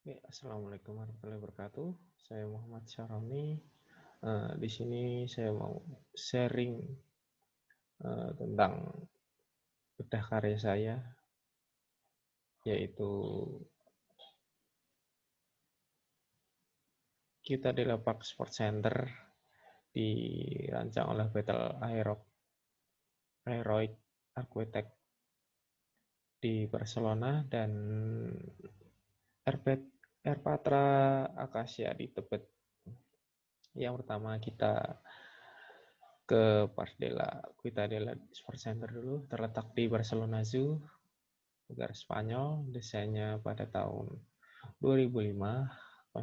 Ya, Assalamualaikum warahmatullahi wabarakatuh. Saya Muhammad Syaroni. Di sini saya mau sharing tentang bedah karya saya, yaitu kita di Lepak Sport Center dirancang oleh Battle Aeroid Architect di Barcelona dan Airpatra Acacia di Tebet. Yang pertama kita ke Ciutadella Sport Center dulu, terletak di Barcelona Zoo, negara Spanyol, desainnya pada tahun 2005,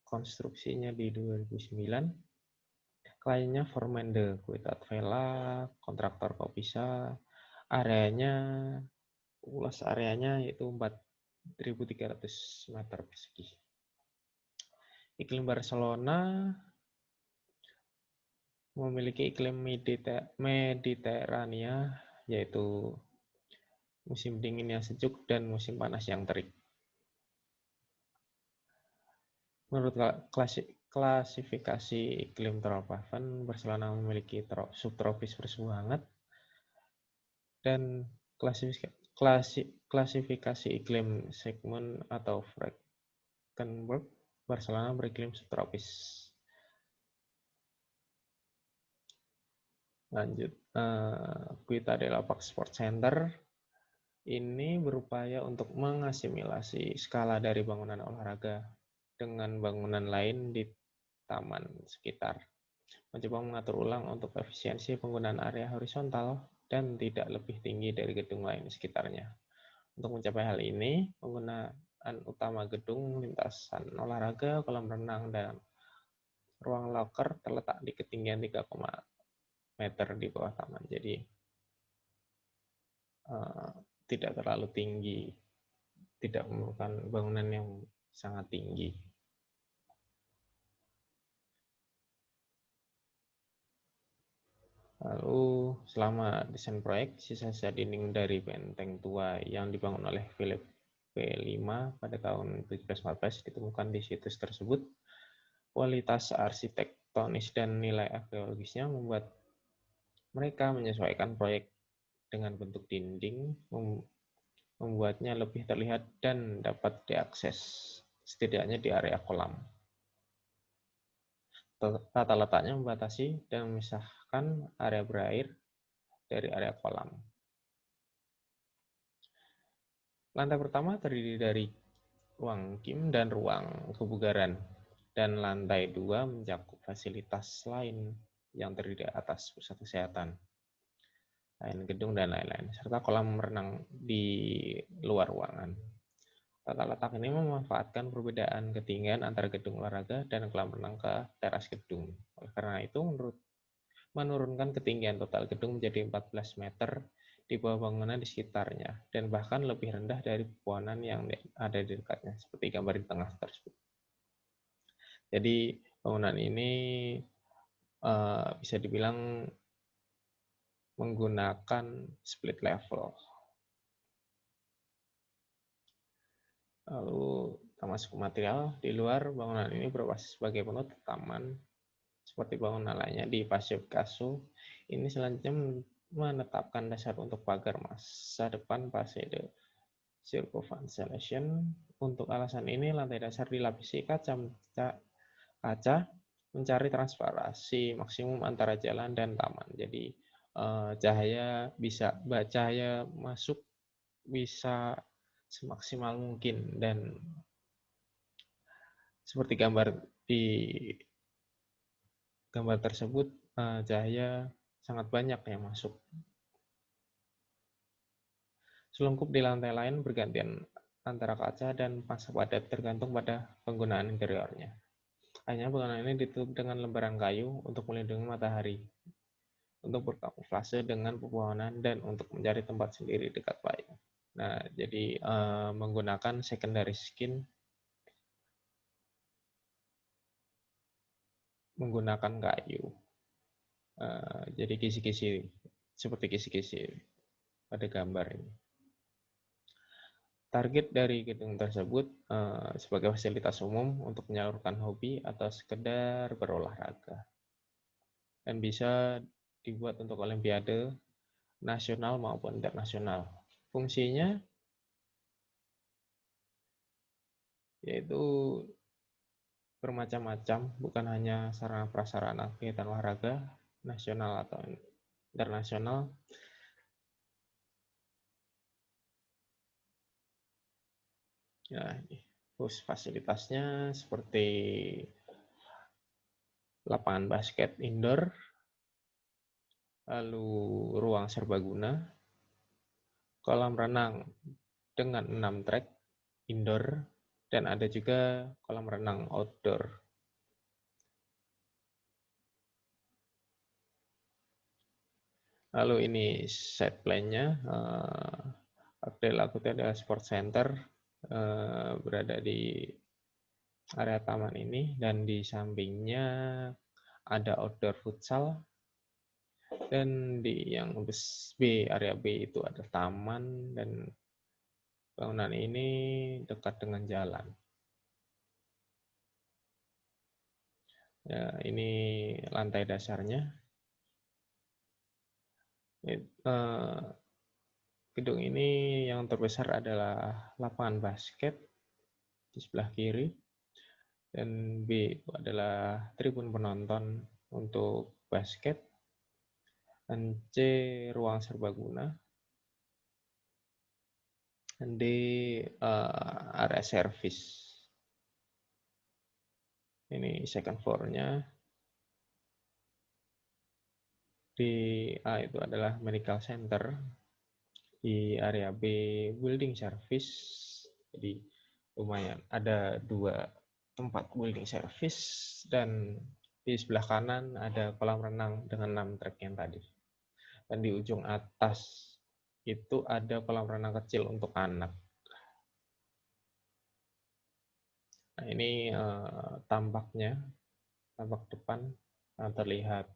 konstruksinya di 2009, kliennya Formende, Kuitat Vela, kontraktor Kopisa, areanya, luas areanya yaitu 4.300 meter persegi. Iklim Barcelona memiliki iklim Mediterania, yaitu musim dingin yang sejuk dan musim panas yang terik. Menurut klasifikasi iklim Tropavan, Barcelona memiliki subtropis bersuhu hangat dan klasifikasi iklim Segmund atau Frankenberg, Barcelona beriklim subtropis. Lanjut, Ciutadella Park Sport Center ini berupaya untuk mengasimilasi skala dari bangunan olahraga dengan bangunan lain di taman sekitar, mencoba mengatur ulang untuk efisiensi penggunaan area horizontal dan tidak lebih tinggi dari gedung lain di sekitarnya. Untuk mencapai hal ini, penggunaan utama gedung, lintasan olahraga, kolam renang, dan ruang locker terletak di ketinggian 3, meter di bawah taman. Jadi tidak terlalu tinggi, tidak memerlukan bangunan yang sangat tinggi. Lalu selama desain proyek, sisa-sisa dinding dari benteng tua yang dibangun oleh Philip V5 pada tahun 1714 ditemukan di situs tersebut. Kualitas arsitektonis dan nilai arkeologisnya membuat mereka menyesuaikan proyek dengan bentuk dinding, membuatnya lebih terlihat dan dapat diakses, setidaknya di area kolam. Tata letaknya membatasi dan memisahkan area berair dari area kolam. Lantai pertama terdiri dari ruang gym dan ruang kebugaran, dan lantai 2 mencakup fasilitas lain yang terdiri atas pusat kesehatan, lain gedung, dan lain-lain, serta kolam renang di luar ruangan. Tata letak ini memanfaatkan perbedaan ketinggian antara gedung olahraga dan kolam renang ke teras gedung. Oleh karena itu, menurunkan ketinggian total gedung menjadi 14 meter di bawah bangunan di sekitarnya, dan bahkan lebih rendah dari pepohonan yang ada di dekatnya, seperti gambar di tengah tersebut. Jadi bangunan ini bisa dibilang menggunakan split level. Lalu kita masuk ke material. Di luar, bangunan ini berbasis sebagai penutup taman seperti bangunan lainnya di Paseo Picasso. Ini selanjutnya menetapkan dasar untuk pagar masa depan Paseo de Circunvallation. Untuk alasan ini, lantai dasar dilapisi kaca mencari transparansi maksimum antara jalan dan taman. Jadi cahaya masuk bisa semaksimal mungkin, dan seperti di gambar tersebut, cahaya sangat banyak yang masuk. Selungkup di lantai lain bergantian antara kaca dan masa padat tergantung pada penggunaan interiornya. Hanya bangunan ini ditutup dengan lembaran kayu untuk melindungi matahari, untuk berkamuflase dengan pepohonan, dan untuk mencari tempat sendiri dekat payung. Nah, jadi menggunakan secondary skin, menggunakan kayu. Jadi kisi-kisi, seperti kisi-kisi pada gambar ini. Target dari gedung tersebut sebagai fasilitas umum untuk menyalurkan hobi atau sekedar berolahraga. Dan bisa dibuat untuk olimpiade nasional maupun internasional. Fungsinya yaitu bermacam-macam, bukan hanya sarana prasarana kegiatan olahraga nasional atau internasional. Ya, fasilitasnya seperti lapangan basket indoor, lalu ruang serbaguna, kolam renang dengan 6 trek indoor, dan ada juga kolam renang outdoor. Lalu ini set plan-nya, Abdel Akute adalah sport center, berada di area taman ini, dan di sampingnya ada outdoor futsal, dan di yang area B itu ada taman, dan bangunan ini dekat dengan jalan. Ya, ini lantai dasarnya. Gedung ini yang terbesar adalah lapangan basket di sebelah kiri, dan B itu adalah tribun penonton untuk basket, dan C ruang serbaguna, dan D area service. Ini second floor-nya. Di A itu adalah medical center, di area B building service. Jadi lumayan ada 2 tempat building service, dan di sebelah kanan ada kolam renang dengan 6 trek yang tadi. Dan di ujung atas itu ada kolam renang kecil untuk anak. Nah, ini tampak depan terlihat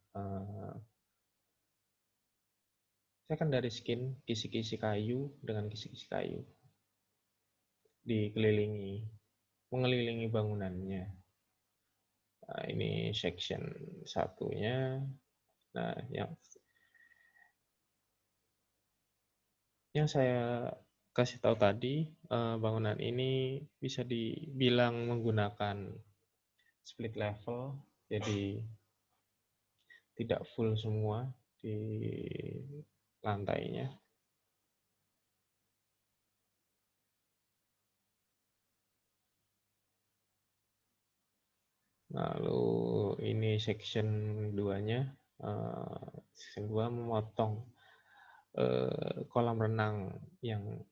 secondary skin, kisi-kisi kayu dengan kisi-kisi kayu mengelilingi bangunannya. Nah, ini section satunya. Nah, yang saya kasih tahu tadi, bangunan ini bisa dibilang menggunakan split level, jadi tidak full semua di lantainya. Lalu ini section 2-nya. Section 2 memotong kolam renang yang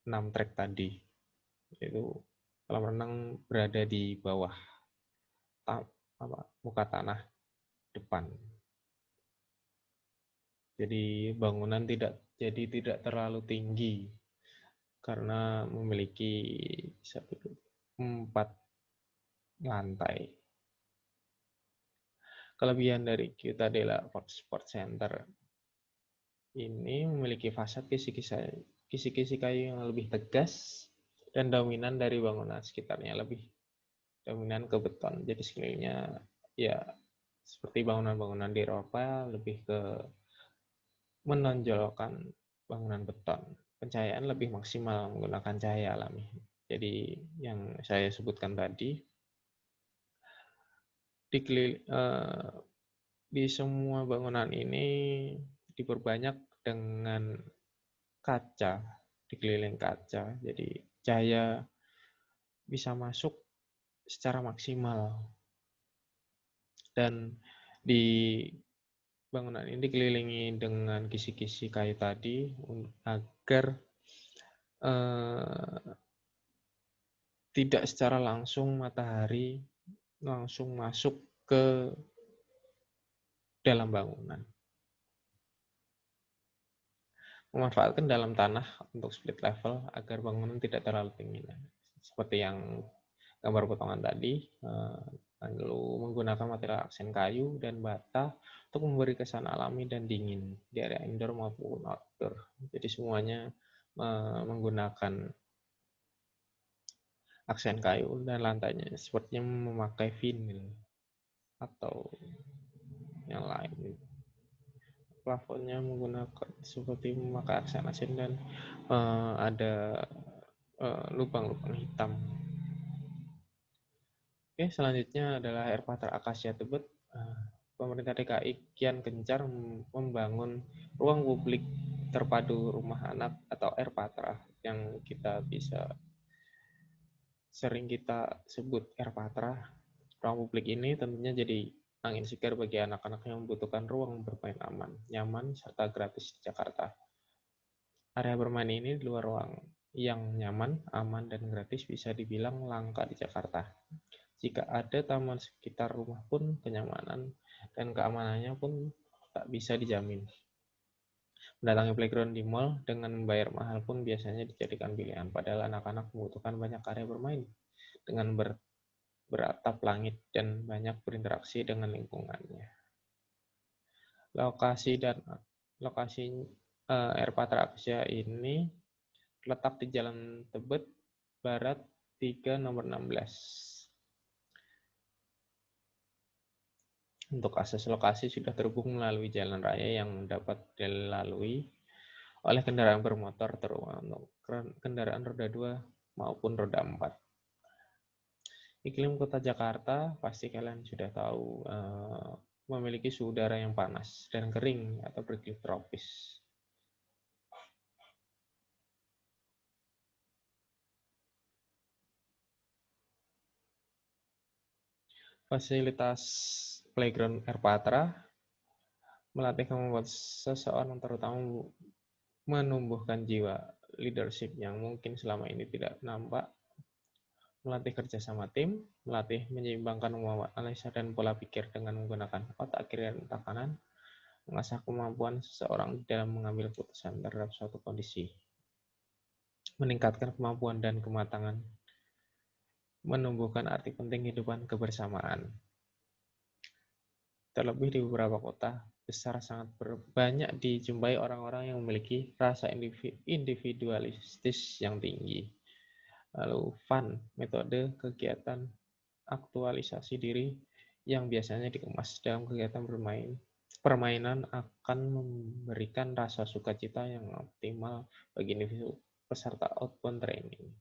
6 trek tadi. Itu kolam renang berada di bawah muka tanah depan. Jadi bangunan tidak terlalu tinggi karena memiliki 4 lantai. Kelebihan dari Ciutadella Sport Center ini memiliki fasad kisi-kisi kayu yang lebih tegas dan dominan dari bangunan sekitarnya, lebih dominan ke beton. Jadi sekelilingnya ya seperti bangunan-bangunan di Eropa, lebih ke menonjolkan bangunan beton. Pencahayaan lebih maksimal menggunakan cahaya alami. Jadi yang saya sebutkan tadi, di semua bangunan ini diperbanyak dengan kaca, dikeliling kaca. Jadi cahaya bisa masuk secara maksimal. Dan di bangunan ini dikelilingi dengan kisi-kisi kayu tadi agar tidak secara langsung matahari langsung masuk ke dalam bangunan. Memanfaatkan dalam tanah untuk split level agar bangunan tidak terlalu tinggi. Seperti yang gambar potongan tadi, lalu menggunakan material aksen kayu dan bata untuk memberi kesan alami dan dingin di area indoor maupun outdoor. Jadi semuanya menggunakan aksen kayu, dan lantainya sepertinya memakai vinil atau yang lain. Plafonnya menggunakan seperti memakai aksen asin dan ada lubang-lubang hitam. Oke, selanjutnya adalah air patra akasia Tebet. Pemerintah DKI kian gencar membangun ruang publik terpadu rumah anak atau air patra yang sering kita sebut air patra. Ruang publik ini tentunya jadi angin segar bagi anak-anak yang membutuhkan ruang bermain aman, nyaman, serta gratis di Jakarta. Area bermain ini di luar ruang yang nyaman, aman, dan gratis bisa dibilang langka di Jakarta. Jika ada taman sekitar rumah pun kenyamanan dan keamanannya pun tak bisa dijamin. Mendatangi playground di mall dengan membayar mahal pun biasanya dijadikan pilihan, padahal anak-anak membutuhkan banyak area bermain dengan beratap langit dan banyak berinteraksi dengan lingkungannya. Lokasi Air Patra Aksya ini terletak di Jalan Tebet Barat 3 nomor 16. Untuk akses lokasi sudah terhubung melalui jalan raya yang dapat dilalui oleh kendaraan bermotor, terutama untuk kendaraan roda 2 maupun roda 4. Iklim kota Jakarta pasti kalian sudah tahu memiliki suhu udara yang panas dan kering atau beriklim tropis. Fasilitas playground Air Patra melatih kemampuan seseorang, terutama menumbuhkan jiwa leadership yang mungkin selama ini tidak nampak, melatih kerjasama tim, melatih menyeimbangkan kemampuan analisa dan pola pikir dengan menggunakan otak kiri dan otak kanan, mengasah kemampuan seseorang dalam mengambil keputusan terhadap suatu kondisi, meningkatkan kemampuan dan kematangan, menumbuhkan arti penting kehidupan kebersamaan. Terlebih di beberapa kota besar sangat banyak dijumpai orang-orang yang memiliki rasa individualistis yang tinggi. Lalu fun, metode kegiatan aktualisasi diri yang biasanya dikemas dalam kegiatan permainan akan memberikan rasa sukacita yang optimal bagi individu peserta outbound training.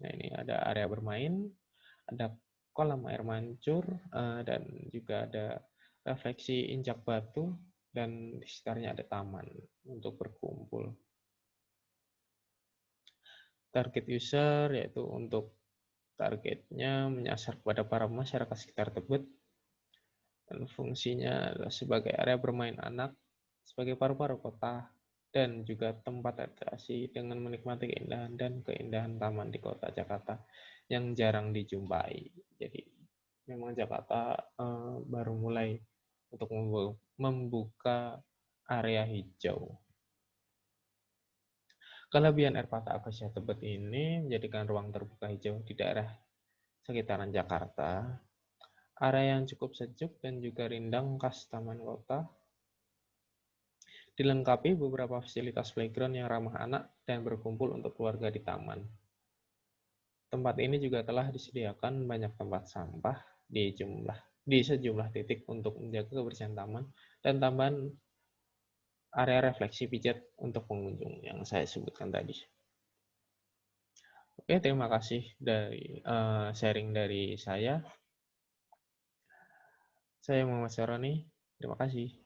Nah, ini ada area bermain, ada kolam air mancur, dan juga ada refleksi injak batu, dan di sekitarnya ada taman untuk berkumpul. Target user yaitu untuk targetnya menyasar kepada para masyarakat sekitar Tebet, dan fungsinya adalah sebagai area bermain anak, sebagai paru-paru kota, dan juga tempat rekreasi dengan menikmati keindahan taman di kota Jakarta yang jarang dijumpai. Jadi memang Jakarta baru mulai untuk membuka area hijau. Kelebihan Air Patra Akasia Tebet ini menjadikan ruang terbuka hijau di daerah sekitaran Jakarta, area yang cukup sejuk dan juga rindang khas taman kota, dilengkapi beberapa fasilitas playground yang ramah anak dan berkumpul untuk keluarga di taman. Tempat ini juga telah disediakan banyak tempat sampah di sejumlah titik untuk menjaga kebersihan taman dan tambahan area refleksi pijat untuk pengunjung yang saya sebutkan tadi. Oke, terima kasih dari sharing dari saya. Saya Muhammad Syaroni. Terima kasih.